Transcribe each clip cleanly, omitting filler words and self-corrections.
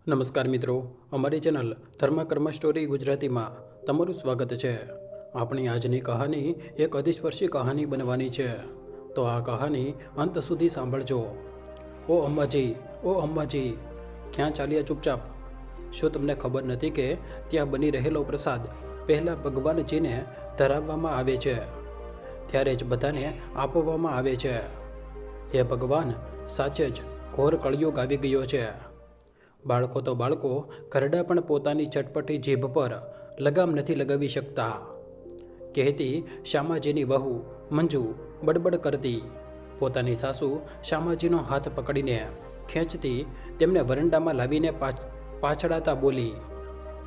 નમસ્કાર મિત્રો, અમારી ચેનલ ધર્મકર્મ સ્ટોરી ગુજરાતીમાં તમારું સ્વાગત છે। આપણી આજની કહાની એક અતિસ્પર્શી કહાની બનવાની છે, તો આ કહાની અંત સુધી સાંભળજો। ઓ અંબાજી, ક્યાં ચાલ્યા ચૂપચાપ? શું તમને ખબર નથી કે ત્યાં બની રહેલો પ્રસાદ પહેલાં ભગવાનજીને ધરાવવામાં આવે છે, ત્યારે જ બધાને આપવામાં આવે છે। હે ભગવાન, સાચે જ ઘોર કળિયુગ આવી ગયો છે। બાળકો તો બાળકો, ઘરડા પણ પોતાની ચટપટી જીભ પર લગામ નથી લગાવી શકતા, કહેતી શ્યામાજીની વહુ મંજુ બડબડ કરતી પોતાની સાસુ શ્યામાજીનો હાથ પકડીને ખેંચતી તેમને વરંડામાં લાવીને પાછળાતા બોલી,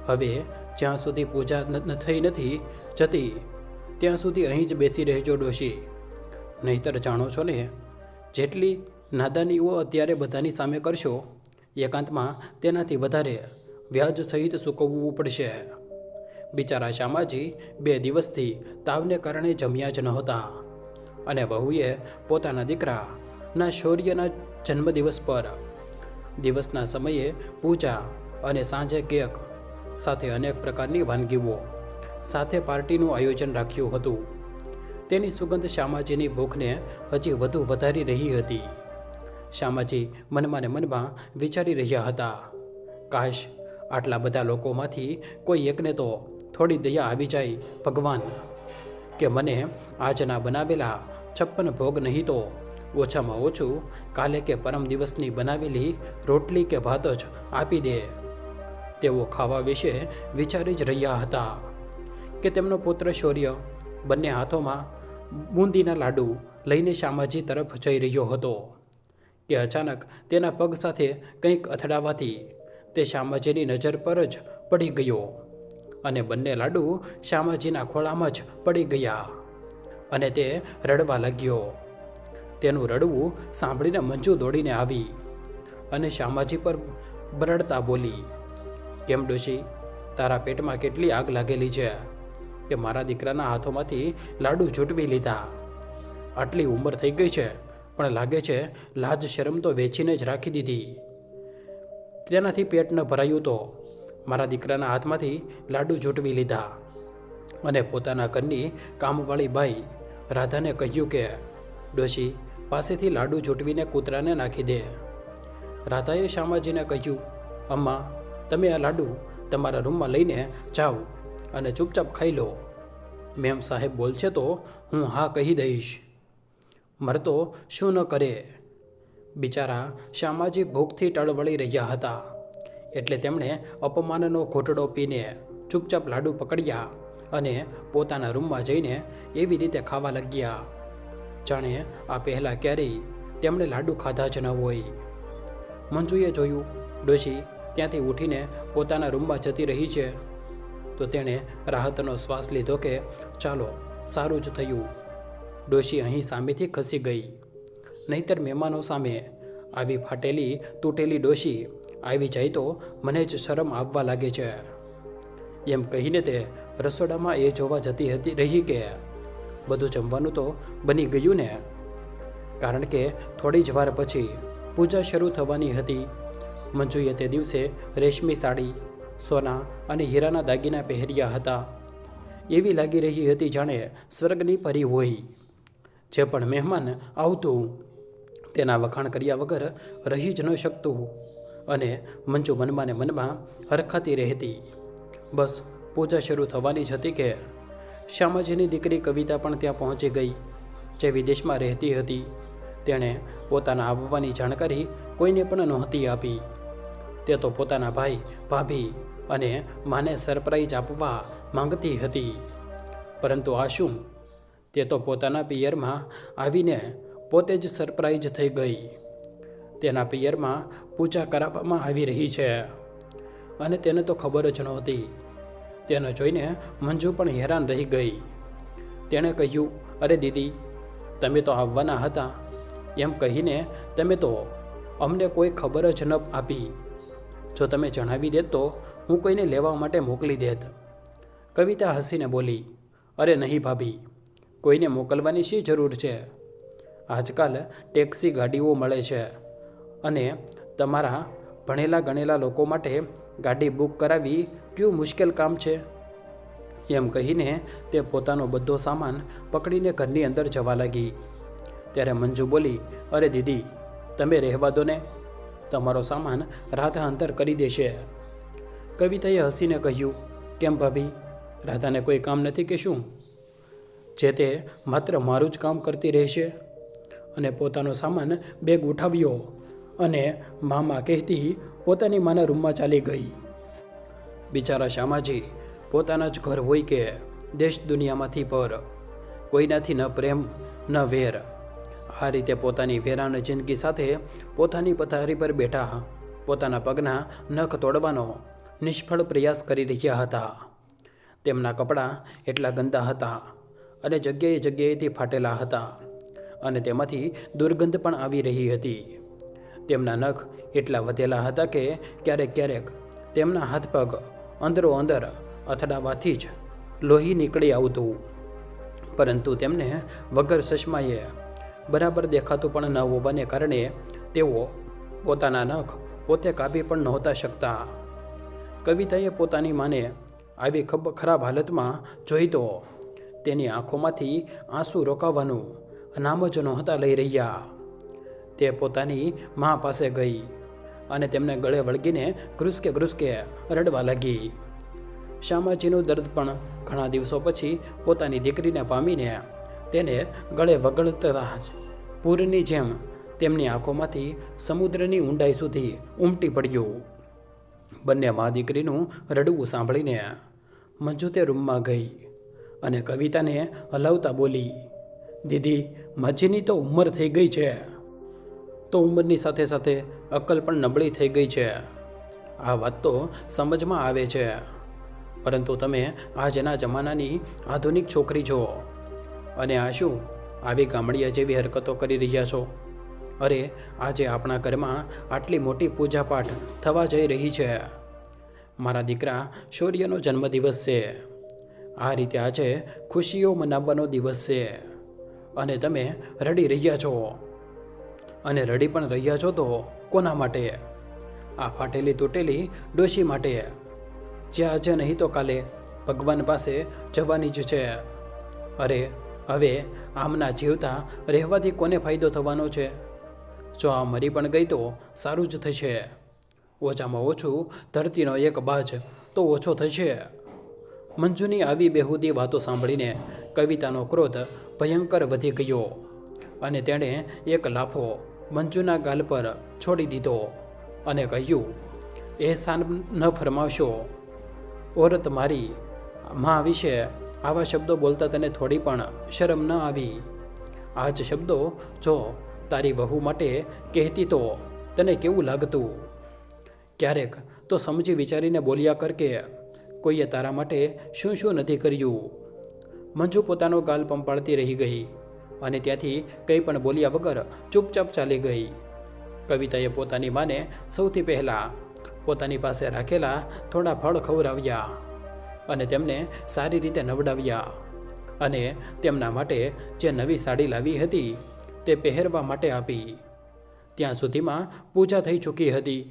હવે જ્યાં સુધી પૂજા થઈ નથી જતી ત્યાં સુધી અહીં જ બેસી રહેજો ડોશી, નહીંતર જાણો છો ને, જેટલી નાદાનીઓ અત્યારે બધાની સામે કરશો એકાંતમાં તેનાથી વધારે વ્યાજ સહિત ચૂકવવું પડશે। બિચારા શ્યામાજી 2 દિવસથી તાવને કારણે જમ્યા જ નહોતા, અને વહુએ પોતાના દીકરાના શૌર્યના જન્મદિવસ પર દિવસના સમયે પૂજા અને સાંજે કેક સાથે અનેક પ્રકારની વાનગીઓ સાથે પાર્ટીનું આયોજન રાખ્યું હતું। તેની સુગંધ શ્યામાજીની ભૂખને હજી વધુ વધારી રહી હતી। શ્યામાજી મનમાં ને મનમાં વિચારી રહ્યા હતા, કાશ આટલા બધા લોકોમાંથી કોઈ એકને તો થોડી દયા આવી જાય ભગવાન, કે મને આજના બનાવેલા 56 ભોગ નહીં તો ઓછામાં ઓછું કાલે કે પરમ દિવસની બનાવેલી રોટલી કે ભાત જ આપી દે। તેઓ ખાવા વિશે વિચારી જ રહ્યા હતા કે તેમનો પુત્ર શૌર્ય બંને હાથોમાં બુંદીના લાડુ લઈને શ્યામાજી તરફ જઈ રહ્યો હતો કે અચાનક તેના પગ સાથે કંઈક અથડાવાથી તે શ્યામાજીની નજર પર જ પડી ગયો, અને બંને લાડુ શ્યામાજીના ખોળામાં જ પડી ગયા, અને તે રડવા લાગ્યો। તેનું રડવું સાંભળીને મંજુ દોડીને આવી અને શ્યામાજી પર બરડતા બોલી, કેમ ડોશી, તારા પેટમાં કેટલી આગ લાગેલી છે કે મારા દીકરાના હાથોમાંથી લાડુ ઝૂંટવી લીધા? આટલી ઉંમર થઈ ગઈ છે પણ લાગે છે લાજ શરમ તો વેચીને જ રાખી દીધી। તેનાથી પેટ ન ભરાયું તો મારા દીકરાના હાથમાંથી લાડુ ઝૂંટવી લીધા, અને પોતાના ઘરની કામવાળી બાઈ રાધાને કહ્યું કે ડોશી પાસેથી લાડુ ઝૂંટવીને કૂતરાને નાખી દે। રાધાએ શ્યામાજીને કહ્યું, અમ્મા, તમે આ લાડુ તમારા રૂમમાં લઈને જાઓ અને ચૂપચાપ ખાઈ લો। મેમ સાહેબ બોલશે તો હું હા કહી દઈશ, મરતો શું ન કરે। બિચારા શ્યામાજી ભૂખથી ટળવળી રહ્યા હતા, એટલે તેમણે અપમાનનો ઘૂંટડો પીને ચૂપચાપ લાડુ પકડ્યા અને પોતાના રૂમમાં જઈને એવી રીતે ખાવા લાગ્યા જાણે આ પહેલાં ક્યારેય તેમણે લાડુ ખાધા જ ન હોય। મંજુએ જોયું ડોશી ત્યાંથી ઉઠીને પોતાના રૂમમાં જતી રહી છે, તો તેણે રાહતનો શ્વાસ લીધો કે ચાલો સારું જ થયું, ડોશી અહીં સામેથી ખસી ગઈ, નહીંતર મહેમાનો સામે આવી ફાટેલી તૂટેલી ડોશી આવી જાય તો મને જ શરમ આવવા લાગે છે। એમ કહીને તે રસોડામાં એ જોવા જતી રહી કે બધું જમવાનું તો બની ગયું ને, કારણ કે થોડી જ વાર પછી પૂજા શરૂ થવાની હતી। મંજુએ તે દિવસે રેશમી સાડી, સોના અને હીરાના દાગીના પહેર્યા હતા, એવી લાગી રહી હતી જાણે સ્વર્ગની પરી હોય। જે પણ મહેમાન આવતું તેના વખાણ કર્યા વગર રહી જ ન શકતું, અને મંજુ મનમાં ને મનમાં હરખાતી રહેતી। બસ પૂજા શરૂ થવાની જ હતી કે શ્યામાજીની દીકરી કવિતા પણ ત્યાં પહોંચી ગઈ, જે વિદેશમાં રહેતી હતી। તેણે પોતાના આવવાની જાણકારી કોઈને પણ નહોતી આપી। તે તો પોતાના ભાઈ, ભાભી અને માને સરપ્રાઈઝ આપવા માંગતી હતી, પરંતુ આ શું, તે તો પોતાના પિયરમાં આવીને પોતે જ સરપ્રાઈઝ થઈ ગઈ। તેના પિયરમાં પૂજા કરાવવામાં આવી રહી છે, અને તેને તો ખબર જ નહોતી। તેને જોઈને મંજુ પણ હેરાન રહી ગઈ। તેણે કહ્યું, અરે દીદી, તમે તો આવવાના હતા, એમ કહીને તમે તો અમને કોઈ ખબર જ ન આપી। જો તમે જણાવી દેત તો હું કોઈને લેવા માટે મોકલી દેત। કવિતા હસીને બોલી, અરે નહીં ભાભી, કોઈને મોકલવાની શી જરૂર છે? આજકાલ ટેક્સી ગાડીઓ મળે છે, અને તમારા ભણેલા ગણેલા લોકો માટે ગાડી બુક કરાવી કયું મુશ્કેલ કામ છે? એમ કહીને તે પોતાનો બધો સામાન પકડીને ઘરની અંદર જવા લાગી. ત્યારે મંજુ બોલી, અરે દીદી, તમે રહેવા દો ને, તમારો સામાન રાધા અંતર કરી દેશે. કવિતાએ હસીને કહ્યું, કેમ ભાભી, રાધાને કોઈ કામ નથી કે શું? જે તે માત્ર મારું જ કામ કરતી રહેશે? અને પોતાનો સામાન બેગ ઉઠાવ્યો અને મામા કહેતી પોતાની માના રૂમમાં ચાલી ગઈ. બિચારા શ્યામાજી પોતાના જ ઘર હોય કે દેશ દુનિયામાંથી પર, કોઈનાથી ન પ્રેમ ન વેર. આ રીતે પોતાની વેરાન જિંદગી સાથે પોતાની પથારી પર બેઠા પોતાના પગના નખ તોડવાનો નિષ્ફળ પ્રયાસ કરી રહ્યા હતા. તેમના કપડાં એટલા ગંદા હતા અને જગ્યાએ જગ્યાએથી ફાટેલા હતા અને તેમાંથી દુર્ગંધ પણ આવી રહી હતી. તેમના નખ એટલા વધેલા હતા કે ક્યારેક ક્યારેક તેમના હાથ પગ અંદરો અંદર અથડાવાથી જ લોહી નીકળી આવતું. પરંતુ તેમને વગર ચશ્માએ બરાબર દેખાતું પણ ન હોવાને કારણે તેઓ પોતાના નખ પોતે કાપી પણ નહોતા શકતા. કવિતાએ પોતાની માને આવી ખરાબ હાલતમાં જોઈ તો તેની આંખોમાંથી આંસુ રોકાવાનું નામ જ નહોતા લઈ રહ્યા. તે પોતાની મા પાસે ગઈ અને તેમને ગળે વળગીને ઘ્રુસકે રડવા લાગી. શ્યામાજીનું દર્દ પણ ઘણા દિવસો પછી પોતાની દીકરીને પામીને તેને ગળે વગળતા જ પૂરની જેમ તેમની આંખોમાંથી સમુદ્રની ઊંડાઈ સુધી ઉમટી પડ્યું. બંને મા દીકરીનું રડવું સાંભળીને મંજુ તે રૂમમાં ગઈ અને કવિતાને હલાવતા બોલી, દીદી, માજીની તો ઉંમર થઈ ગઈ છે, તો ઉંમરની સાથે સાથે અક્કલ પણ નબળી થઈ ગઈ છે. આ વાત તો સમજમાં આવે છે, પરંતુ તમે આજના જમાનાની આધુનિક છોકરી છો અને આ શું આવી ગામડિયા જેવી હરકતો કરી રહ્યા છો? અરે, આજે આપણા ઘરમાં આટલી મોટી પૂજાપાઠ થવા જઈ રહી છે. મારા દીકરા શૌર્યનો જન્મદિવસ છે. આ રીતે આજે ખુશીઓ મનાવવાનો દિવસ છે અને તમે રડી રહ્યા છો. અને રડી પણ રહ્યા છો તો કોના માટે? આ ફાટેલી તૂટેલી ડોશી માટે, જે આજે નહીં તો કાલે ભગવાન પાસે જવાની જ છે. અરે, હવે આમના જીવતા રહેવાથી કોને ફાયદો થવાનો છે? જો આ મરી પણ ગઈ તો સારું જ થશે. ઓછામાં ઓછું ધરતીનો એક બાજ તો ઓછો થશે. મંજુની આવી બેહુદી વાતો સાંભળીને કવિતાનો ક્રોધ ભયંકર વધી ગયો અને તેણે એક લાફો મંજુના ગાલ પર છોડી દીધો અને કહ્યું, એહસાન ન ફરમાવશો. ઓરત, મારી મા વિશે આવા શબ્દો બોલતા તને થોડી પણ શરમ ન આવી? આ જ શબ્દો જો તારી વહુ માટે કહેતી તો તને કેવું લાગતું? ક્યારેક તો સમજી વિચારીને બોલ્યા કર કે કોઈએ તારા માટે શું શું નથી કર્યું. મંજુ પોતાનો ગાલ પંપાળતી રહી ગઈ અને ત્યાંથી કંઈ પણ બોલ્યા વગર ચૂપચાપ ચાલી ગઈ. કવિતાએ પોતાની માને સૌથી પહેલાં પોતાની પાસે રાખેલા થોડા ફળ ખવડાવ્યા અને તેમને સારી રીતે નવડાવ્યા અને તેમના માટે જે નવી સાડી લાવી હતી તે પહેરવા માટે આપી. ત્યાં સુધીમાં પૂજા થઈ ચૂકી હતી.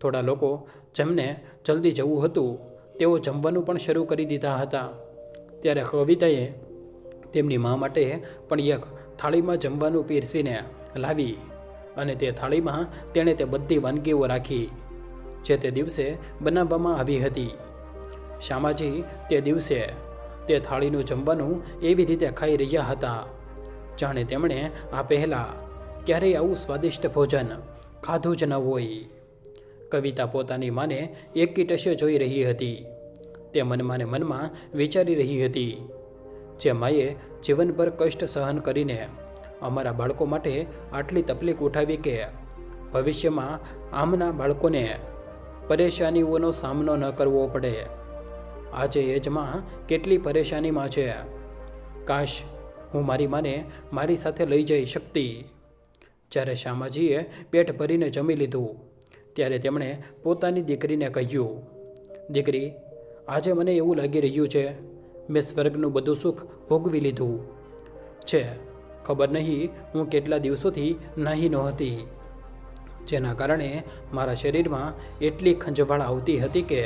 થોડા લોકો જેમને જલ્દી જવું હતું તેઓ જમવાનું પણ શરૂ કરી દીધા હતા. ત્યારે કવિતાએ તેમની મા માટે પણ એક થાળીમાં જમવાનું પીરસીને લાવી અને તે થાળીમાં તેણે તે બધી વાનગીઓ રાખી જે તે દિવસે બનાવવામાં આવી હતી. શ્યામાજી તે દિવસે તે થાળીનું જમવાનું એવી રીતે ખાઈ રહ્યા હતા જાણે તેમણે આ પહેલાં ક્યારેય આવું સ્વાદિષ્ટ ભોજન ખાધું જ ન હોય. કવિતા પોતાની માને એકીટશે જોઈ રહી હતી. તે મનમાં ને મનમાં વિચારી રહી હતી, જે માએ જીવનભર કષ્ટ સહન કરીને અમારા બાળકો માટે આટલી તકલીફ ઉઠાવી કે ભવિષ્યમાં આમના બાળકોને પરેશાનીઓનો સામનો ન કરવો પડે. આજે એજમાં કેટલી પરેશાનીમાં છે. કાશ હું મારી માને મારી સાથે લઈ જઈ શકતી. જ્યારે શ્યામાજીએ પેટ ભરીને જમી લીધું ત્યારે તેમણે પોતાની દીકરીને કહ્યું, દીકરી, આજે મને એવું લાગી રહ્યું છે મેં સ્વર્ગનું બધું સુખ ભોગવી લીધું છે. ખબર નહીં હું કેટલા દિવસોથી નાહી નહોતી. જેના કારણે મારા શરીરમાં એટલી ખંજવાળ આવતી હતી કે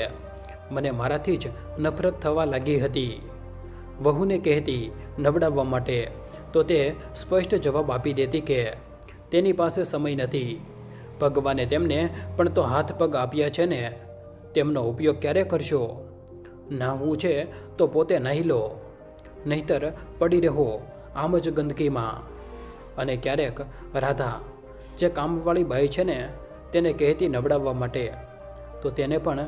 મને મારાથી જ નફરત થવા લાગી હતી. વહુને કહેતી નવડાવવા માટે તો તે સ્પષ્ટ જવાબ આપી દેતી કે તેની પાસે સમય નથી. ભગવાને તેમને પણ તો હાથ પગ આપ્યા છે ને, તેમનો ઉપયોગ ક્યારે કરશો? નાહવું છે તો પોતે નાહી લો, નહીતર પડી રહો આમ જ ગંદકીમાં. અને ક્યારેક રાધા, જે કામવાળી બાઈ છે ને, તેને કહેતી નવડાવવા માટે તો તેને પણ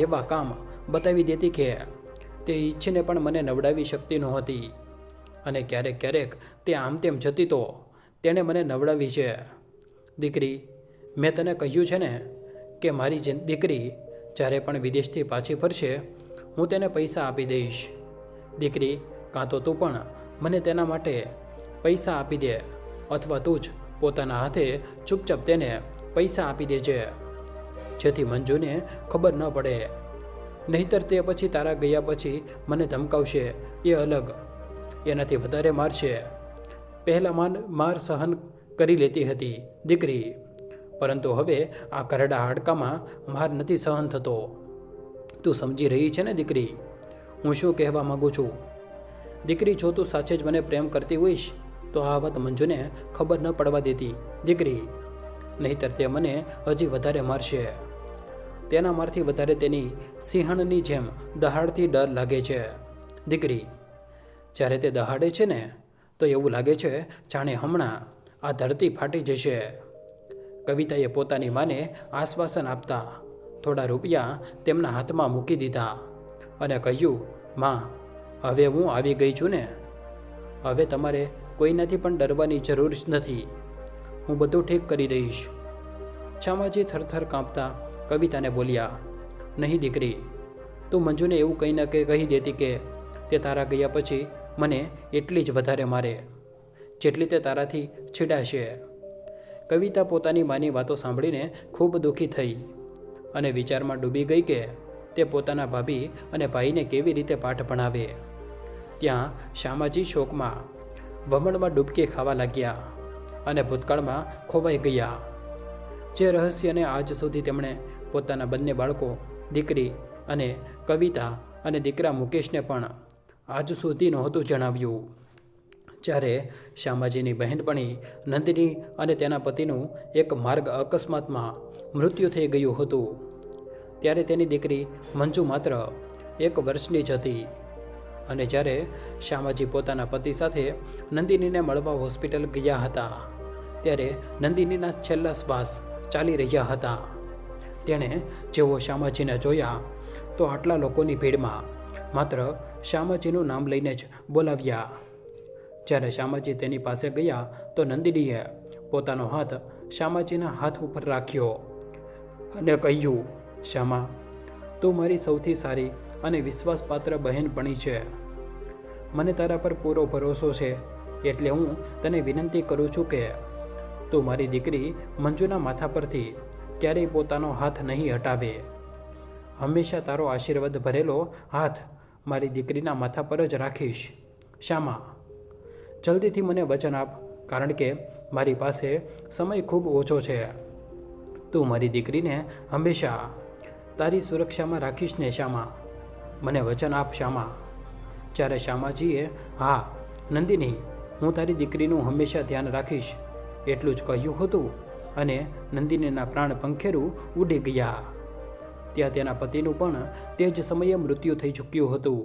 એવા કામ બતાવી દેતી કે તે ઈચ્છીને પણ મને નવડાવી શકતી નહોતી. અને ક્યારેક તે આમ તેમ જતી તો તેણે મને નવડાવી છે. દીકરી, મેં તને કહ્યું છે ને કે મારી દીકરી જ્યારે પણ વિદેશથી પાછી ફરશે હું તેને પૈસા આપી દઈશ. દીકરી, કાં તો તું પણ મને તેના માટે પૈસા આપી દે, અથવા તું જ પોતાના હાથે ચૂપચાપ તેને પૈસા આપી દેજે, જેથી મંજુને ખબર ન પડે. નહીંતર તે પછી તારા ગયા પછી મને ધમકાવશે, એ અલગ, એનાથી વધારે મારશે. પહેલાં માર સહન કરી લેતી હતી દીકરી, પરંતુ હવે આ કરડા હાડકામાં માર નથી સહન થતો. તું સમજી રહી છે ને દીકરી, હું શું કહેવા માગું છું? દીકરી, જો તું સાચે જ મને પ્રેમ કરતી હોઈશ તો આ વાત મંજુને ખબર ન પડવા દેતી દીકરી, નહીંતર તે મને હજી વધારે મારશે. તેના મારથી વધારે તેની સિંહણની જેમ દહાડથી ડર લાગે છે. દીકરી, જ્યારે તે દહાડે છે ને તો એવું લાગે છે જાણે હમણાં આ ધરતી ફાટી જશે. કવિતાએ પોતાની માને આશ્વાસન આપતા થોડા રૂપિયા તેમના હાથમાં મૂકી દીધા અને કહ્યું, માં, હવે હું આવી ગઈ છું ને, હવે તમારે કોઈનાથી પણ ડરવાની જરૂર જ નથી. હું બધું ઠીક કરી દઈશ. શામાજી થરથર કાંપતા કવિતાને બોલ્યા, નહીં દીકરી, તું મંજુને એવું કંઈ ન કહી દેતી કે તે તારા ગયા પછી મને એટલી જ વધારે મારે જેટલી તે તારાથી છીડાશે. કવિતા પોતાની માની વાતો સાંભળીને ખૂબ દુઃખી થઈ અને વિચારમાં ડૂબી ગઈ કે તે પોતાના ભાભી અને ભાઈને કેવી રીતે પાઠ ભણાવે. ત્યાં શામાજી શોકમાં વમણમાં ડૂબકી ખાવા લાગ્યા અને ભૂતકાળમાં ખોવાઈ ગયા. જે રહસ્યને આજ સુધી તેમણે પોતાના બંને બાળકો, દીકરી અને કવિતા અને દીકરા મુકેશને પણ આજ સુધી નહોતું જણાવ્યું. જ્યારે શામાજીની બહેનપણી નંદિની અને તેના પતિનું એક માર્ગ અકસ્માતમાં મૃત્યુ થઈ ગયું હતું, ત્યારે તેની દીકરી મંજુ માત્ર 1 વર્ષની જ હતી. અને જ્યારે શામાજી પોતાના પતિ સાથે નંદિનીને મળવા હોસ્પિટલ ગયા હતા, ત્યારે નંદિનીના છેલ્લા શ્વાસ ચાલી રહ્યા હતા. તેણે જેવો શામાજીને જોયા તો આટલા લોકોની ભીડમાં માત્ર શામાજીનું નામ લઈને જ બોલાવ્યા. જ્યારે શામાજી તેની પાસે ગયા તો નંદિનીએ પોતાનો હાથ શામાજીના હાથ ઉપર રાખ્યો અને કહ્યું, શામા, તું મારી સૌથી સારી અને વિશ્વાસપાત્ર બહેનપણી છે. મને તારા પર પૂરો ભરોસો છે, એટલે હું તને વિનંતી કરું છું કે તું મારી દીકરી મંજુના માથા પરથી ક્યારેય પોતાનો હાથ નહીં હટાવે. હંમેશા તારો આશીર્વાદ ભરેલો હાથ મારી દીકરીના માથા પર જ રાખીશ. શામા, જલ્દીથી મને વચન આપ, કારણ કે મારી પાસે સમય ખૂબ ઓછો છે. તું મારી દીકરીને હંમેશા તારી સુરક્ષામાં રાખીશ ને શામા? મને વચન આપ શામા. જ્યારે શામાજીએ હા નંદિની, હું તારી દીકરીનું હંમેશા ધ્યાન રાખીશ એટલું જ કહ્યું હતું અને નંદિનીના પ્રાણ પંખેરું ઉડી ગયા. ત્યાં તેના પતિનું પણ તે જ સમયે મૃત્યુ થઈ ચૂક્યું હતું.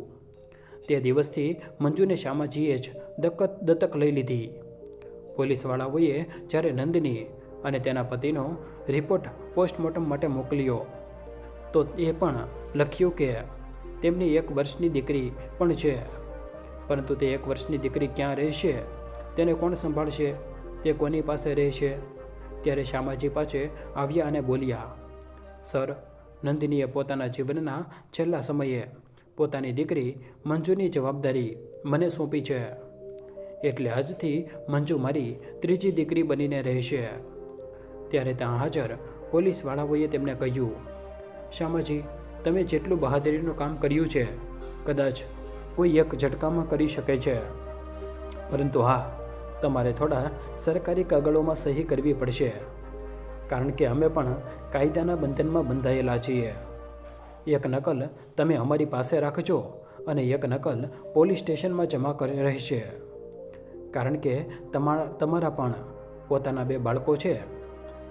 તે દિવસથી મંજુને શામાજીએ જ દત્તક લઈ લીધી. પોલીસવાળાઓએ જ્યારે નંદિની અને તેના પતિનો રિપોર્ટ પોસ્ટમોર્ટમ માટે મોકલ્યો તો એ પણ લખ્યું કે તેમની 1 વર્ષની દીકરી પણ છે, પરંતુ તે 1 વર્ષની દીકરી ક્યાં રહેશે, તેને કોણ સંભાળશે, તે કોની પાસે રહેશે? ત્યારે શામાજી પાસે આવ્યા અને બોલ્યા, સર, નંદિનીએ પોતાના જીવનના છેલ્લા સમયે પોતાની દીકરી મંજુની જવાબદારી મને સોંપી છે, એટલે આજથી મંજુ મારી 3જી દીકરી બનીને રહેશે. ત્યારે ત્યાં હાજર પોલીસવાળાઓએ તેમને કહ્યું, શામાજી, તમે જેટલું બહાદુરીનું કામ કર્યું છે કદાચ કોઈ એક ઝટકામાં કરી શકે છે, પરંતુ હા, તમારે થોડા સરકારી કાગળોમાં સહી કરવી પડશે. કારણ કે અમે પણ કાયદાના બંધનમાં બંધાયેલા છીએ. એક નકલ તમે અમારી પાસે રાખજો અને એક નકલ પોલીસ સ્ટેશનમાં જમા કરી રહેશે. કારણ કે તમારા પણ પોતાના 2 બાળકો છે.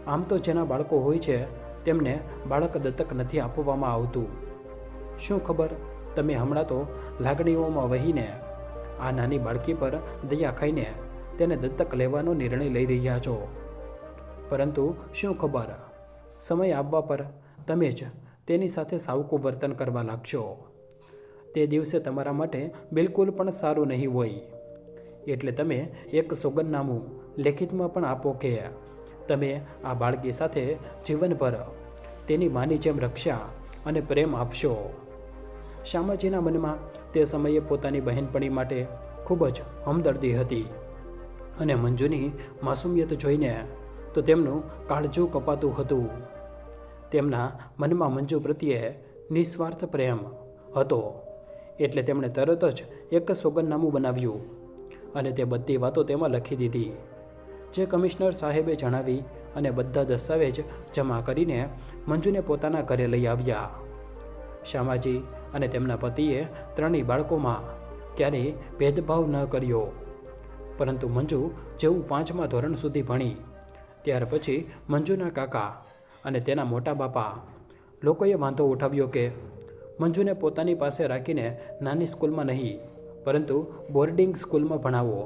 આમ તો જેના બાળકો હોય છે તેમને બાળક દત્તક નથી આપવામાં આવતું. શું ખબર તમે હમણાં તો લાગણીઓમાં વહીને આ નાની બાળકી પર દયા ખાઈને તેને દત્તક લેવાનો નિર્ણય લઈ રહ્યા છો. પરંતુ શું ખબર સમય આવવા પર તમે જ તેની સાથે સાવકું વર્તન કરવા લાગશો. તે દિવસે તમારા માટે બિલકુલ પણ સારું નહીં હોય. એટલે તમે એક સોગંદનામું લેખિતમાં પણ આપો કે તમે આ બાળકી સાથે જીવનભર તેની માની જેમ રક્ષા અને પ્રેમ આપશો. શ્યામાજીના મનમાં તે સમયે પોતાની બહેનપણી માટે ખૂબ જ હમદર્દી હતી અને મંજુની માસુમિયત જોઈને તો તેમનું કાળજું કપાતું હતું. તેમના મનમાં મંજુ પ્રત્યે નિસ્વાર્થ પ્રેમ હતો. એટલે તેમણે તરત જ એક સોગંદનામું બનાવ્યું અને તે બધી વાતો તેમાં લખી દીધી, જે કમિશનર સાહેબે જણાવી અને બધા દસ્તાવેજ જમા કરીને મંજુને પોતાના ઘરે લઈ આવ્યા. શ્યામાજી અને તેમના પતિએ 3 બાળકોમાં ક્યારેય ભેદભાવ ન કર્યો. પરંતુ મંજુ જેવું 5મા ધોરણ સુધી ભણી ત્યાર પછી મંજુના કાકા અને તેના મોટા બાપા લોકોએ વાંધો ઉઠાવ્યો કે મંજુને પોતાની પાસે રાખીને નાની સ્કૂલમાં નહીં પરંતુ બોર્ડિંગ સ્કૂલમાં ભણાવો,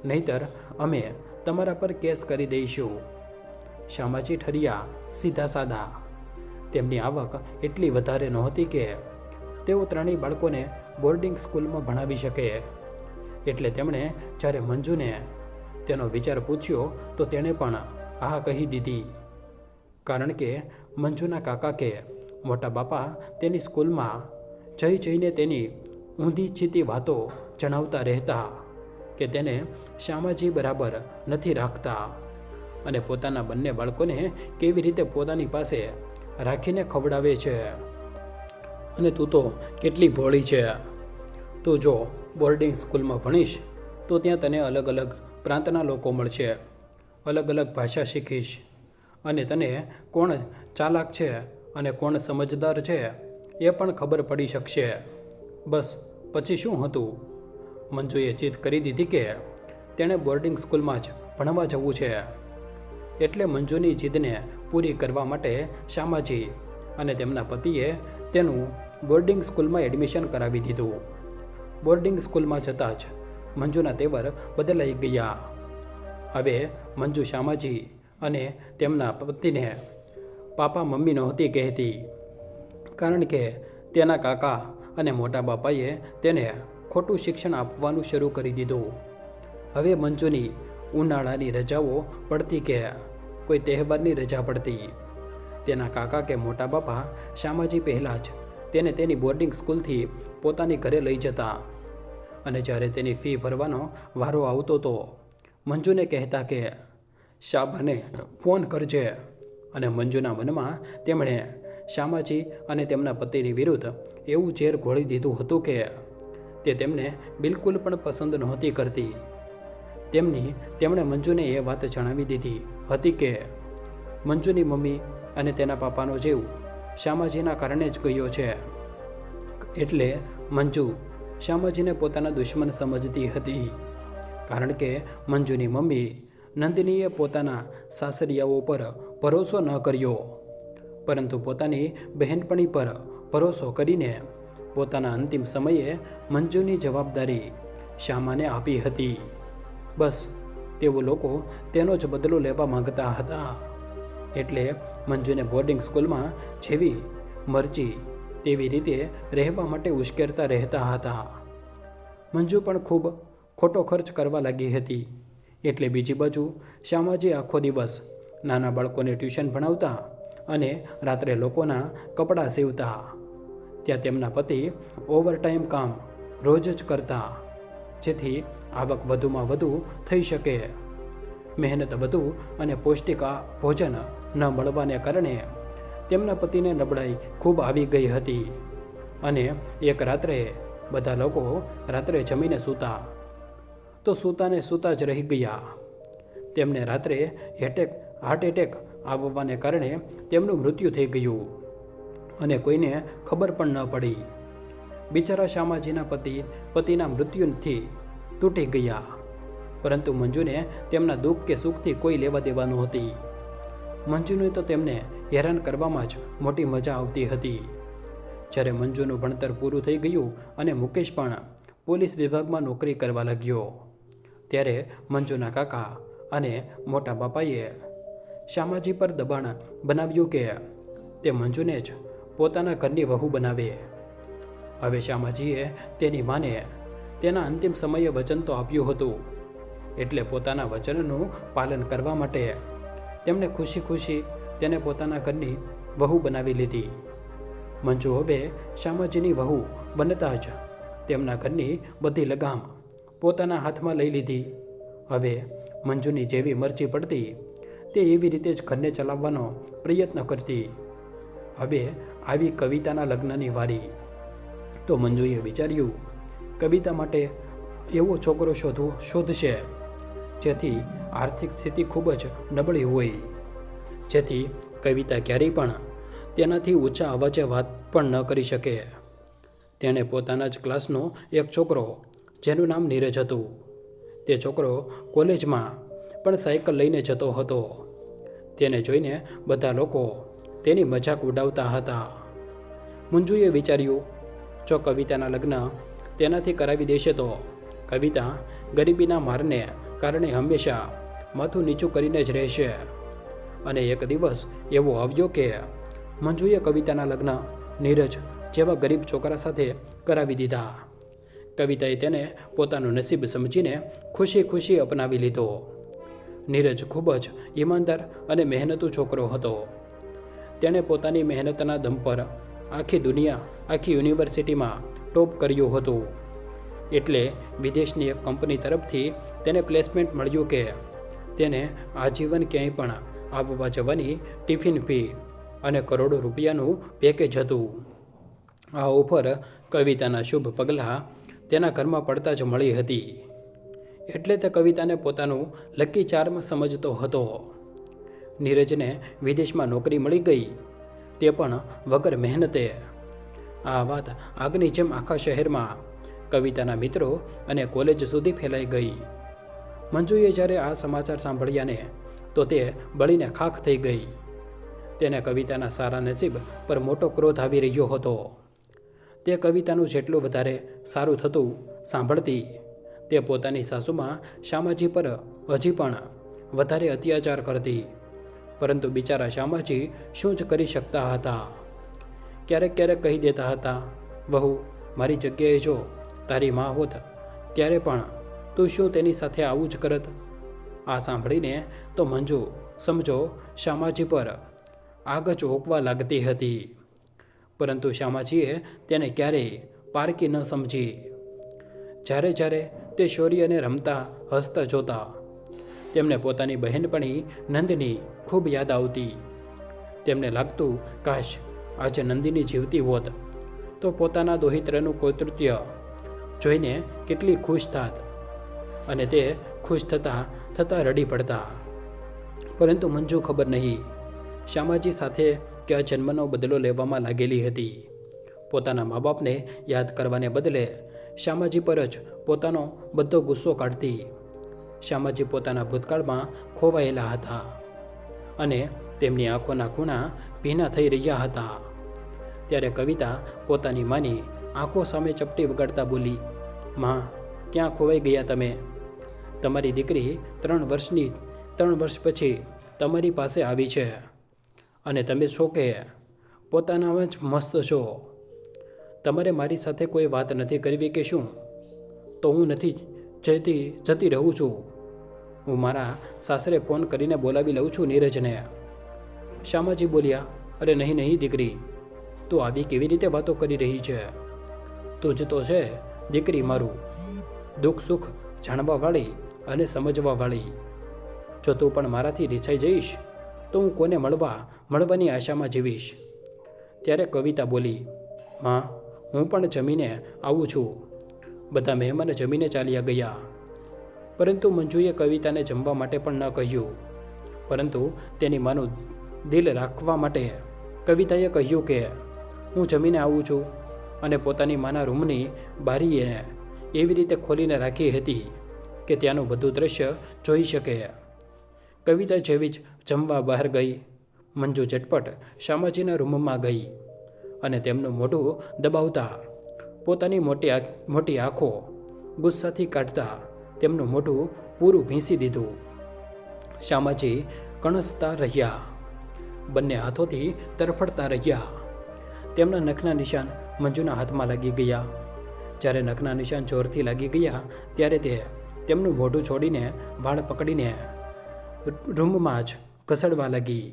નહીંતર અમે તમારા પર કેસ કરી દઈશું. શ્યામાજી ઠરિયા સીધા સાદા. તેમની આવક એટલી વધારે નહોતી કે તેઓ 3 બાળકોને બોર્ડિંગ સ્કૂલમાં ભણાવી શકે. એટલે તેમણે જ્યારે મંજુને તેનો વિચાર પૂછ્યો તો તેણે પણ હા કહી દીધી. કારણ કે મંજુના કાકા કે મોટા બાપા તેની સ્કૂલમાં જઈને તેની ઊંધી છીતી વાતો જણાવતા રહેતા કે તેને શ્યામાજી બરાબર નથી રાખતા અને પોતાના બંને બાળકોને કેવી રીતે પોતાની પાસે રાખીને ખવડાવે છે. અને તું તો કેટલી ભોળી છે. તું જો બોર્ડિંગ સ્કૂલમાં ભણીશ તો ત્યાં તને અલગ અલગ પ્રાંતના લોકો મળશે, અલગ અલગ ભાષા શીખીશ અને તને કોણ ચાલાક છે અને કોણ સમજદાર છે એ પણ ખબર પડી શકશે. બસ પછી શું હતું? મંજુએ જીદ કરી દીધી કે તેણે બોર્ડિંગ સ્કૂલમાં જ ભણવા જવું છે. એટલે મંજુની જીદને પૂરી કરવા માટે શ્યામાજી અને તેમના પતિએ તેનું બોર્ડિંગ સ્કૂલમાં એડમિશન કરાવી દીધું. બોર્ડિંગ સ્કૂલમાં જતાં જ મંજુના તેવર બદલાઈ ગયા. હવે મંજુ શ્યામાજી અને તેમના પતિને પાપા મમ્મી નહોતી કહેતી, કારણ કે તેના કાકા અને મોટા બાપાએ તેને ખોટું શિક્ષણ આપવાનું શરૂ કરી દીધું. હવે મંજુની ઉનાળાની રજાઓ પડતી કે કોઈ તહેવારની રજા પડતી, તેના કાકા કે મોટા બાપા શ્યામાજી પહેલાં જ તેને તેની બોર્ડિંગ સ્કૂલથી પોતાની ઘરે લઈ જતા અને જ્યારે તેની ફી ભરવાનો વારો આવતો તો મંજુને કહેતા કે શાબાને ફોન કરજે. અને મંજુના મનમાં તેમણે શ્યામાજી અને તેમના પતિની વિરુદ્ધ એવું ઝેર ઘોળી દીધું હતું કે તે તેમને બિલકુલ પણ પસંદ નહોતી કરતી. તેમણે મંજુને એ વાત જણાવી દીધી હતી કે મંજુની મમ્મી અને તેના પાપાનો જીવ શ્યામાજીના કારણે જ ગયો છે. એટલે મંજુ શ્યામાજીને પોતાના દુશ્મન સમજતી હતી, કારણ કે મંજુની મમ્મી નંદિનીએ પોતાના સાસરિયાઓ પર ભરોસો ન કર્યો, પરંતુ પોતાની બહેનપણી પર ભરોસો કરીને પોતાના અંતિમ સમયે મંજુની જવાબદારી શ્યામાને આપી હતી. બસ તેઓ લોકો તેનો જ બદલો લેવા માંગતા હતા. એટલે મંજુને બોર્ડિંગ સ્કૂલમાં જેવી મરજી તેવી રીતે રહેવા માટે ઉશ્કેરતા રહેતા હતા. મંજુ પણ ખૂબ ખોટો ખર્ચ કરવા લાગી હતી. એટલે બીજી બાજુ શ્યામાજી આખો દિવસ નાના બાળકોને ટ્યુશન ભણાવતા અને રાત્રે લોકોના કપડાં સીવતા. ત્યાં તેમના પતિ ઓવરટાઈમ કામ રોજ જ કરતા, જેથી આવક વધુમાં વધુ થઈ શકે. મહેનત વધુ અને પૌષ્ટિક ભોજન ન મળવાને કારણે તેમના પતિને નબળાઈ ખૂબ આવી ગઈ હતી અને એક રાત્રે બધા લોકો રાત્રે જમીને સૂતા તો સૂતા જ રહી ગયા. તેમને રાત્રે હાર્ટ એટેક આવવાને કારણે તેમનું મૃત્યુ થઈ ગયું અને કોઈને ખબર પણ ન પડી. બિચારા શ્યામાજીના પતિના મૃત્યુથી તૂટી ગયા, પરંતુ મંજુને તેમના દુઃખ કે સુખથી કોઈ લેવા દેવા નહોતી. મંજુને તો તેમને હેરાન કરવામાં જ મોટી મજા આવતી હતી. જ્યારે મંજુનું ભણતર પૂરું થઈ ગયું અને મુકેશ પણ પોલીસ વિભાગમાં નોકરી કરવા લાગ્યો, ત્યારે મંજુના કાકા અને મોટા બાપાએ શ્યામાજી પર દબાણ બનાવ્યું કે તે મંજુને જ પોતાના ઘરની વહુ બનાવે. હવે શ્યામાજીએ તેની માને તેના અંતિમ સમયે વચન તો આપ્યું હતું, એટલે પોતાના વચનનું પાલન કરવા માટે તેમણે ખુશી ખુશી તેને પોતાના ઘરની વહુ બનાવી લીધી. મંજુ હવે શ્યામાજીની વહુ બનતા જ તેમના ઘરની બધી લગામ પોતાના હાથમાં લઈ લીધી. હવે મંજુની જેવી મરજી પડતી તે એવી રીતે જ ઘરને ચલાવવાનો પ્રયત્ન કરતી. હવે આવી કવિતાના લગ્નની વારી. તો મંજુએ વિચાર્યું, કવિતા માટે એવો છોકરો શોધશે જેથી આર્થિક સ્થિતિ ખૂબ જ નબળી હોય, જેથી કવિતા ક્યારેય પણ તેનાથી ઊંચા અવાજે વાત પણ ન કરી શકે. તેણે પોતાના જ ક્લાસનો એક છોકરો, જેનું નામ નીરજ હતું, તે છોકરો કોલેજમાં પણ સાયકલ લઈને જતો હતો. તેને જોઈને બધા લોકો તેની મજાક ઉડાવતા હતા. મંજુએ વિચાર્યું, જો કવિતાના લગ્ન તેનાથી કરાવી દેશે તો કવિતા ગરીબીના મારને કારણે હંમેશા માથું નીચું કરીને જ રહેશે. અને એક દિવસ એવો આવ્યો કે મંજુએ કવિતાના લગ્ન નીરજ જેવા ગરીબ છોકરા સાથે કરાવી દીધા. કવિતાએ તેને પોતાનું નસીબ સમજીને ખુશી ખુશી અપનાવી લીધો. નીરજ ખૂબ જ ઈમાનદાર અને મહેનતુ છોકરો હતો. તેણે પોતાની મહેનતના દમ પર આખી યુનિવર્સિટીમાં ટોપ કર્યું હતું. એટલે વિદેશની એક કંપની તરફથી તેને પ્લેસમેન્ટ મળ્યું કે તેને આજીવન ક્યાંય પણ આવવા જવાની ટિફિન ફી અને કરોડો રૂપિયાનું પેકેજ હતું. આ ઓફર કવિતાના શુભ પગલાં તેના ઘરમાં પડતા જ મળી હતી. એટલે તે કવિતાને પોતાનું લકી ચાર્મ સમજતો હતો. નીરજને વિદેશમાં નોકરી મળી ગઈ, તે પણ વગર મહેનતે. આ વાત આગની જેમ આખા શહેરમાં કવિતાના મિત્રો અને કોલેજ સુધી ફેલાઈ ગઈ. મંજુએ જ્યારે આ સમાચાર સાંભળ્યાને તો તે બળીને ખાખ થઈ ગઈ. તેને કવિતાના સારા નસીબ પર મોટો ક્રોધ આવી રહ્યો હતો. તે કવિતાનું જેટલું વધારે સારું થતું સાંભળતી, તે પોતાની સાસુમાં શ્યામાજી પર હજી પણ વધારે અત્યાચાર કરતી. પરંતુ બિચારા શ્યામાજી શું જ કરી શકતા હતા. ક્યારેક ક્યારેક કહી દેતા હતા, વહુ, મારી જગ્યાએ જો તારી માં હોત ત્યારે પણ તું શું તેની સાથે આવું જ કરત? આ સાંભળીને તો મંજુ સમજો શ્યામાજી પર આગ જ ઓકવા લાગતી હતી. પરંતુ શ્યામાજીએ તેને ક્યારેય પારકી ન સમજી. જ્યારે જ્યારે તે શૌર્યને રમતા હસતા જોતા, તેમને પોતાની બહેનપણી નંદની ખૂબ યાદ આવતી. તેમને લાગતું, કાશ આજે નંદિની જીવતી હોત તો પોતાના દોહિત્રનું કૌતૃત્ય જોઈને કેટલી ખુશ થાત, અને તે ખુશ થતાં રડી પડતા. પરંતુ મંજુ ખબર નહીં શ્યામાજી સાથે કે આ જન્મનો બદલો લેવામાં લાગેલી હતી. પોતાના મા બાપને યાદ કરવાને બદલે શ્યામાજી પર જ પોતાનો બધો ગુસ્સો કાઢતી. શ્યામાજી પોતાના ભૂતકાળમાં ખોવાયેલા હતા અને તેમની આંખોના ખૂણા ભીના થઈ રહ્યા હતા. ત્યારે કવિતા પોતાની માની આંખો સામે ચપટી વગાડતા બોલી, માં, ક્યાં ખોવાઈ ગયા તમે? તમારી દીકરી 3 વર્ષ પછી તમારી પાસે આવી છે અને તમે છો કે પોતાનામાં જ મસ્ત છો. તમારે મારી સાથે કોઈ વાત નથી કરવી કે શું? તો હું નથી જતી રહું છું. હું મારા સાસરે ફોન કરીને બોલાવી લઉં છું નીરજને. શ્યામાજી બોલ્યા, અરે નહીં દીકરી, તું આવી કેવી રીતે વાતો કરી રહી છે? તું જ તો છે દીકરી મારું, દુઃખ સુખ જાણવાવાળી અને સમજવાવાળી. જો તું પણ મારાથી રીસાઈ જઈશ તો હું કોને મળવાની આશામાં જીવીશ. ત્યારે કવિતા બોલી, માં, હું પણ જમીને આવું છું. બધા મહેમાન જમીને ચાલ્યા ગયા. પરંતુ મંજુએ કવિતાને જમવા માટે પણ ન કહ્યું, પરંતુ તેની માનું દિલ રાખવા માટે કવિતાએ કહ્યું કે હું જમીને આવું છું, અને પોતાની માના રૂમની બારીએ એવી રીતે ખોલીને રાખી હતી કે ત્યાંનું બધું દ્રશ્ય જોઈ શકે. કવિતા જેવી જ જમવા બહાર ગઈ, મંજુ ઝટપટ શ્યામાજીના રૂમમાં ગઈ અને તેમનું મોઢું દબાવતા, પોતાની મોટી આંખો ગુસ્સાથી કાઢતા તેમનું મોઢું પૂરું ભીંસી દીધું. શ્યામાજી કણસતા રહ્યા, બંને હાથોથી તરફડતા રહ્યા. તેમના નખના નિશાન મંજુના હાથમાં લાગી ગયા. જ્યારે નખના નિશાન જોરથી લાગી ગયા ત્યારે તે તેમનું મોઢું છોડીને વાળ પકડીને રૂમમાં જ ઘસડવા લાગી.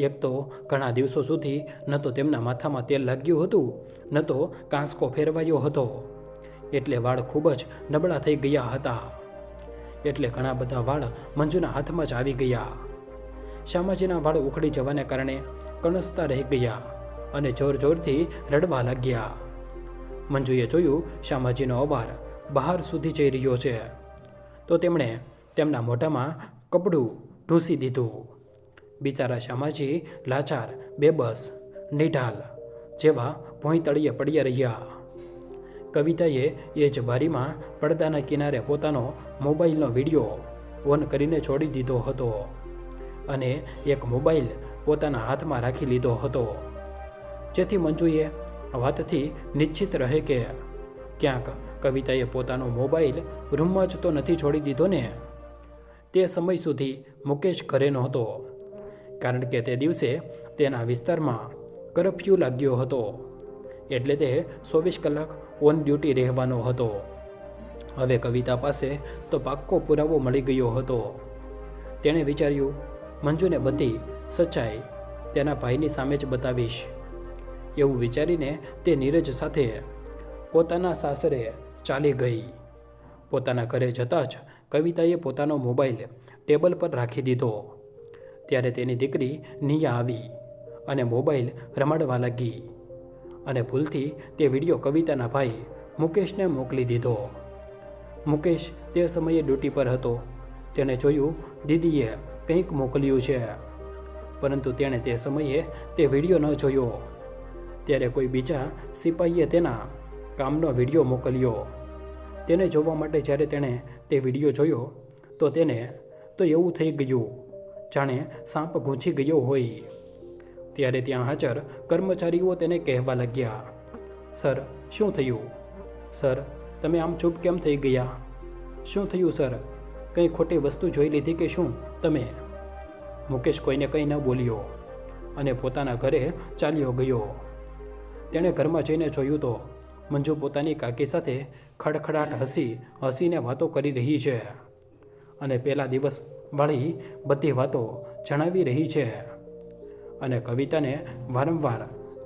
એક તો ઘણા દિવસો સુધી ન તો તેમના માથામાં તેલ લાગ્યું હતું, ન તો કાંસકો ફેરવાયો હતો, એટલે વાળ ખૂબ જ નબળા થઈ ગયા હતા. એટલે ઘણા બધા વાળ મંજુના હાથમાં જ આવી ગયા. શ્યામાજીના વાળ ઉખડી જવાને કારણે કણસતા રહી ગયા અને જોર જોરથી રડવા લાગ્યા. મંજુએ જોયું શ્યામાજીનો અવાજ બહાર સુધી જઈ રહ્યો છે, તો તેમણે તેમના મોઢામાં કપડું ઢૂંસી દીધું. બિચારા શ્યામાજી લાચાર, બેબસ, નિઢાલ જેવા ભોંય તળિયે પડ્યા રહ્યા. કવિતાએ એ જ બારીમાં પડદાના કિનારે પોતાનો મોબાઈલનો વિડીયો ઓન કરીને છોડી દીધો હતો અને એક મોબાઈલ પોતાના હાથમાં રાખી લીધો હતો, જેથી મંજુએ વાતથી નિશ્ચિત રહે કે ક્યાંક કવિતાએ પોતાનો મોબાઈલ રૂમમાં જ તો નથી છોડી દીધો ને. તે સમય સુધી મુકેશ ઘરે નહોતો, કારણ કે તે દિવસે તેના વિસ્તારમાં કરફ્યુ લાગ્યો હતો, એટલે તે 24 કલાક ઓન ડ્યુટી રહેવાનો હતો. હવે કવિતા પાસે તો પાક્કો પુરાવો મળી ગયો હતો. તેણે વિચાર્યું, મંજુને બધી સચ્ચાઈ તેના ભાઈની સામે જ બતાવીશ. એવું વિચારીને તે નીરજ સાથે પોતાના સાસરે ચાલી ગઈ. પોતાના ઘરે જતાં જ કવિતાએ પોતાનો મોબાઈલ ટેબલ પર રાખી દીધો. ત્યારે તેની દીકરી નિયા આવી અને મોબાઈલ રમાડવા લાગી અને ભૂલથી તે વિડીયો કવિતાના ભાઈ મુકેશને મોકલી દીધો. મુકેશ તે સમયે ડ્યુટી પર હતો. તેણે જોયું દીદીએ કંઈક મોકલ્યું છે, પરંતુ તેણે તે સમયે તે વિડીયો ન જોયો. ત્યારે કોઈ બીજા સિપાહીએ તેના કામનો વિડીયો મોકલ્યો. તેને જોવા માટે જ્યારે તેણે તે વિડીયો જોયો તો તેને તો એવું થઈ ગયું જાણે સાપ ગૂંચી ગયો હોય. ત્યારે ત્યાં હાજર કર્મચારીઓ તેને કહેવા લાગ્યા, સર, શું થયું? સર, તમે આમ ચૂપ કેમ થઈ ગયા? શું થયું સર? કંઈ ખોટી વસ્તુ જોઈ લીધી કે શું તમે? મુકેશ કોઈને કંઈ ન બોલ્યો અને પોતાના ઘરે ચાલ્યો ગયો. તેણે ઘરમાં જઈને જોયું તો મંજુ પોતાની કાકી સાથે ખડખડાટ હસીને વાતો કરી રહી છે અને પહેલા દિવસવાળી બધી વાતો જણાવી રહી છે અને કવિતાને વારંવાર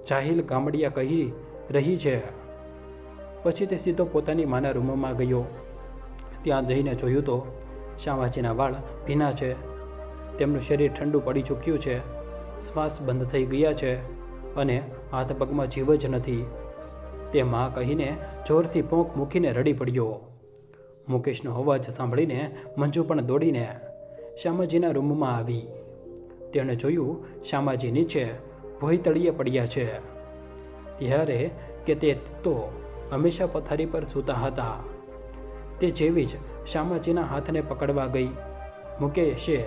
જાહિલ ગામડિયા કહી રહી છે. પછી તે સીધો પોતાની માના રૂમમાં ગયો. ત્યાં જઈને જોયું તો શ્યામાજીના વાળ ભીના છે, તેમનું શરીર ઠંડુ પડી ચૂક્યું છે, શ્વાસ બંધ થઈ ગયા છે અને હાથ પગમાં જીવ જ નથી. તે માં કહીને જોરથી પોંક મૂકીને રડી પડ્યો. મુકેશનો અવાજ સાંભળીને મંજુ પણ દોડીને શ્યામાજીના રૂમમાં આવી. તેણે જોયું શ્યામાજી નીચે ભોંય તળિયે પડ્યા છે. ત્યારે કે તે તો હંમેશા પથારી પર સૂતા હતા. તે જેવી જ શ્યામાજીના હાથને પકડવા ગઈ, મુકેશે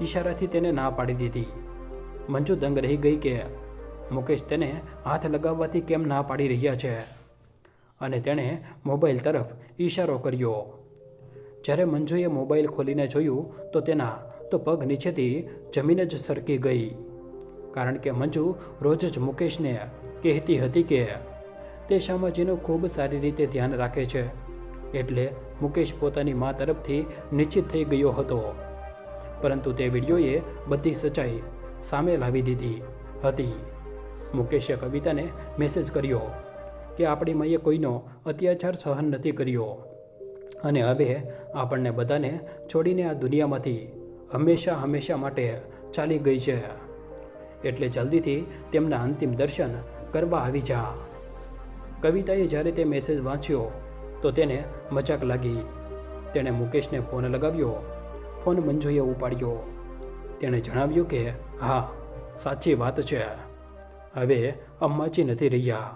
ઈશારાથી તેને ના પાડી દીધી. મંજુ દંગ રહી ગઈ કે મુકેશ તેને હાથ લગાવવાથી કેમ ના પાડી રહ્યા છે અને તેણે મોબાઈલ તરફ ઈશારો કર્યો. જ્યારે મંજુએ મોબાઈલ ખોલીને જોયું તો તેના તો પગ નીચેથી જમીન જ સરકી ગઈ, કારણ કે મંજુ રોજ જ મુકેશને કહેતી હતી કે તે શ્યામાજીનું ખૂબ સારી રીતે ધ્યાન રાખે છે, એટલે મુકેશ પોતાની મા તરફથી નિશ્ચિત થઈ ગયો હતો. પરંતુ તે વિડીયોએ બધી સચ્ચાઈ સામે લાવી દીધી હતી. મુકેશે કવિતાને મેસેજ કર્યો કે આપણી માએ કોઈનો અત્યાચાર સહન નથી કર્યો અને હવે આપણને બધાને છોડીને આ દુનિયામાંથી હંમેશા માટે ચાલી ગઈ છે, એટલે જલ્દીથી તેમના અંતિમ દર્શન કરવા આવી જા. કવિતાએ જ્યારે તે મેસેજ વાંચ્યો તો તેને મજાક લાગી. તેણે મુકેશને ફોન લગાવ્યો. ફોન મંજુએ ઉપાડ્યો. તેણે જણાવ્યું કે હા, સાચી વાત છે. હવે અંબાજી નથી રહ્યા.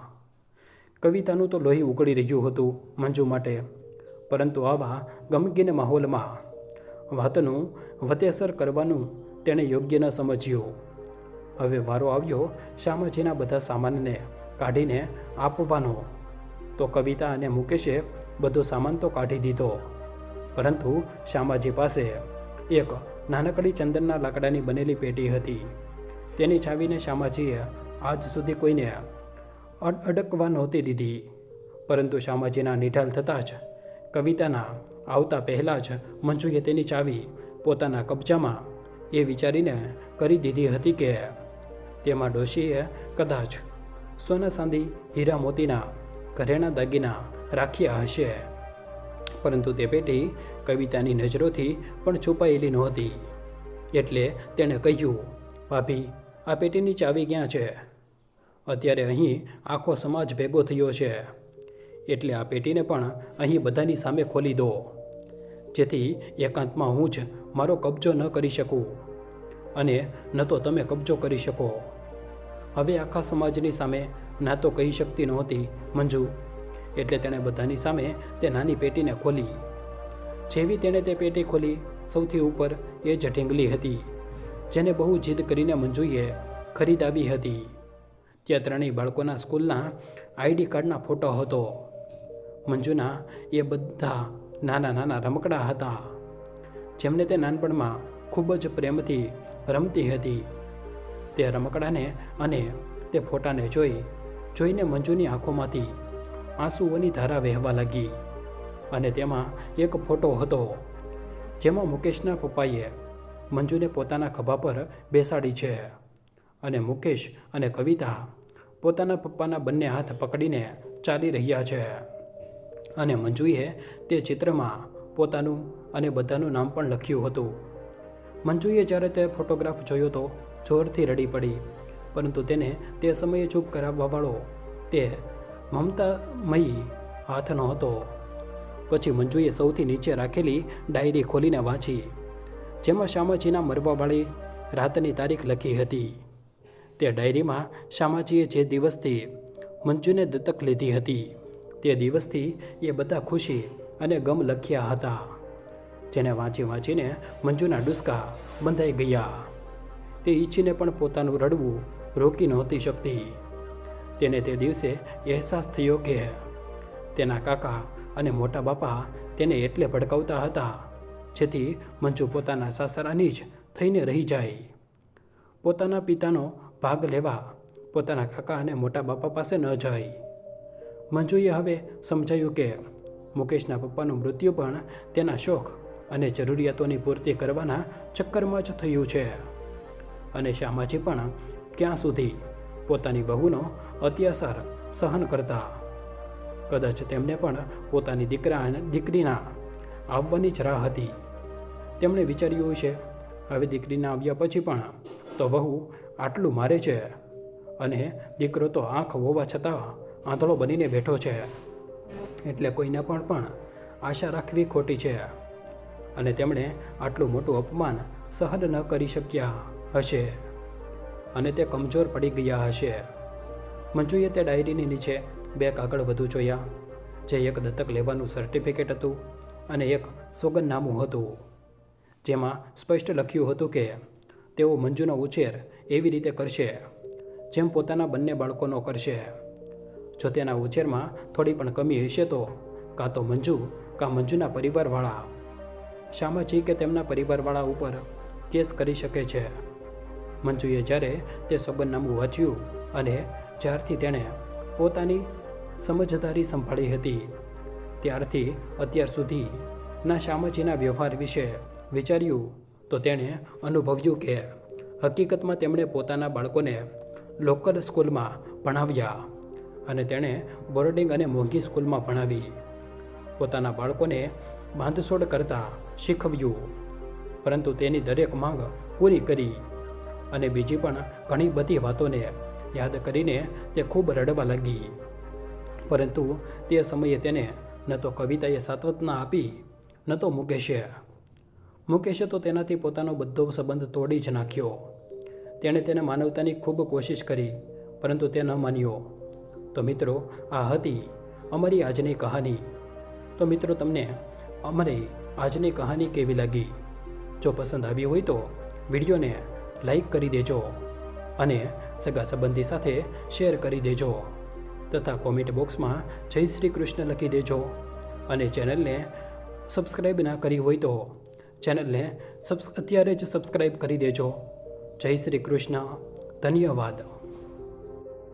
કવિતાનું તો લોહી ઉકળી રહ્યું હતું મંજુ માટે, પરંતુ આવા ગમગીન માહોલમાં વાતનું વતેસર કરવાનું તેણે યોગ્ય ન સમજ્યું. હવે વારો આવ્યો શામાજીના બધા સામાનને કાઢીને આપવાનો. તો કવિતા અને મુકેશે બધો સામાન તો કાઢી દીધો, પરંતુ શામાજી પાસે એક નાનકડી ચંદનના લાકડાની બનેલી પેટી હતી. તેની ચાવીને શામાજીએ આજ સુધી કોઈને અડકવા નહોતી દીધી. પરંતુ શામાજીના નિઢાલ થતાં જ કવિતાના આવતા પહેલાં જ મંજુએ તેની ચાવી પોતાના કબજામાં એ વિચારીને કરી દીધી હતી કે તેમાં ડોશીએ કદાચ સોના ચાંદી હીરા મોતીના ઘરેણા દાગીના રાખ્યા હશે. પરંતુ તે પેટી કવિતાની નજરોથી પણ છુપાયેલી નહોતી. એટલે તેણે કહ્યું, ભાભી, આ પેટીની ચાવી ક્યાં છે? અત્યારે અહીં આખો સમાજ ભેગો થયો છે, એટલે આ પેટીને પણ અહીં બધાની સામે ખોલી દો, જેથી એકાંતમાં હું જ મારો કબજો ન કરી શકું અને ન તો તમે કબજો કરી શકો. હવે આખા સમાજની સામે ના તો કહી શકતી નહોતી મંજુ, એટલે તેણે બધાની સામે તે નાની પેટીને ખોલી. જેવી તેણે તે પેટી ખોલી, સૌથી ઉપર એ જ ઢીંગલી હતી, જેને બહુ જીદ કરીને મંજુએ ખરીદાવી હતી. ત્યાં ત્રણેય બાળકોના સ્કૂલના આઈડી કાર્ડના ફોટો હતો. મંજુના એ બધા નાના નાના રમકડા હતા, જેમને તે નાનપણમાં ખૂબ જ પ્રેમથી રમતી હતી. તે રમકડાને અને તે ફોટાને જોઈને મંજુની આંખોમાંથી આંસુઓની ધારા વહેવા લાગી. અને તેમાં એક ફોટો હતો, જેમાં મુકેશના પપ્પાએ મંજુને પોતાના ખભા પર બેસાડી છે અને મુકેશ અને કવિતા પોતાના પપ્પાના બંને હાથ પકડીને ચાલી રહ્યા છે. અને મંજુએ તે ચિત્રમાં પોતાનું અને બધાનું નામ પણ લખ્યું હતું. મંજુએ જ્યારે તે ફોટોગ્રાફ જોયો તો જોરથી રડી પડી, પરંતુ તેને તે સમયે ચૂપ કરાવવાવાળો તે મમતામયી હાથનો હતો. પછી મંજુએ સૌથી નીચે રાખેલી ડાયરી ખોલીને વાંચી, જેમાં શામાજીના મરવાવાળી રાતની તારીખ લખી હતી. તે ડાયરીમાં શામાજીએ જે દિવસથી મંજુને દત્તક લીધી હતી તે દિવસથી એ બધા ખુશી અને ગમ લખ્યા હતા, જેને વાંચીને મંજુના ડૂસકા બંધાઈ ગયા. તે ઈચ્છીને પણ પોતાનું રડવું રોકી નહોતી શકતી. તેને તે દિવસે અહેસાસ થયો કે તેના કાકા અને મોટા બાપા તેને એટલે ભડકાવતા હતા જેથી મંજુ પોતાના સાસરાની જ થઈને રહી જાય. પોતાના પિતાનો ભાગ લેવા પોતાના કાકા અને મોટા બાપા પાસે ન જાય. મંજુએ હવે સમજાયું કે મુકેશના પપ્પાનું મૃત્યુ પણ તેના શોખ અને જરૂરિયાતોની પૂર્તિ કરવાના ચક્કરમાં જ થયું છે. અને શામાજી પણ ક્યાં સુધી પોતાની બહુનો અત્યાચાર સહન કરતા. કદાચ તેમને પણ પોતાની દીકરીના આવવાની જ રાહ હતી. તેમણે વિચાર્યું છે, હવે દીકરીના આવ્યા પછી પણ તો વહુ આટલું મારે છે અને દીકરો તો આંખ હોવા છતાં આંધળો બનીને બેઠો છે, એટલે કોઈને પણ આશા રાખવી ખોટી છે. અને તેમણે આટલું મોટું અપમાન સહન ન કરી શક્યા હશે અને તે કમજોર પડી ગયા હશે. મંજુએ તે ડાયરીની નીચે બે કાગળ વધુ જોયા, જે એક દત્તક લેવાનું સર્ટિફિકેટ હતું અને એક સોગંદનામું હતું, જેમાં સ્પષ્ટ લખ્યું હતું કે તેઓ મંજુનો ઉછેર એવી રીતે કરશે જેમ પોતાના બંને બાળકોનો કરશે. જો તેના ઉછેરમાં થોડી પણ કમી હશે તો કાં તો મંજુ કાં મંજુના પરિવારવાળા શામાજી કે તેમના પરિવારવાળા ઉપર કેસ કરી શકે છે. મંજુએ જ્યારે તે સોગંદનામું વાંચ્યું અને જ્યારથી તેણે પોતાની સમજદારી સંભાળી હતી ત્યારથી અત્યાર સુધીના શામાજીના વ્યવહાર વિશે વિચાર્યું તો તેણે અનુભવ્યું કે હકીકતમાં તેમણે પોતાના બાળકોને લોકલ સ્કૂલમાં ભણાવ્યા અને તેણે બોર્ડિંગ અને મોંઘી સ્કૂલમાં ભણાવી. પોતાના બાળકોને બાંધછોડ કરતાં શીખવ્યું, પરંતુ તેની દરેક માંગ પૂરી કરી. અને બીજી પણ ઘણી બધી વાતોને યાદ કરીને તે ખૂબ રડવા લાગી. પરંતુ તે સમયે તેને ન તો કવિતાએ સાંત્વના આપી ન તો મુકેશે તો તેનાથી પોતાનો બધો સંબંધ તોડી જ નાખ્યો. તેણે તેના માનવતાની ખૂબ કોશિશ કરી, પરંતુ તે ન માન્યો. તો મિત્રો, આ હતી અમારી આજની કહાની. તો મિત્રો, તમને અમારી આજની કહાની કેવી લાગી? જો પસંદ આવી હોય તો વિડીયોને લાઈક કરી દેજો અને સગા સંબંધી સાથે શેર કરી દેજો તથા કોમેન્ટ બોક્સમાં જય શ્રી કૃષ્ણ લખી દેજો. અને ચેનલને સબસ્ક્રાઈબ ના કરી હોય તો ચેનલને અત્યારે જ સબસ્ક્રાઈબ કરી દેજો. જય શ્રી કૃષ્ણ. ધન્યવાદ.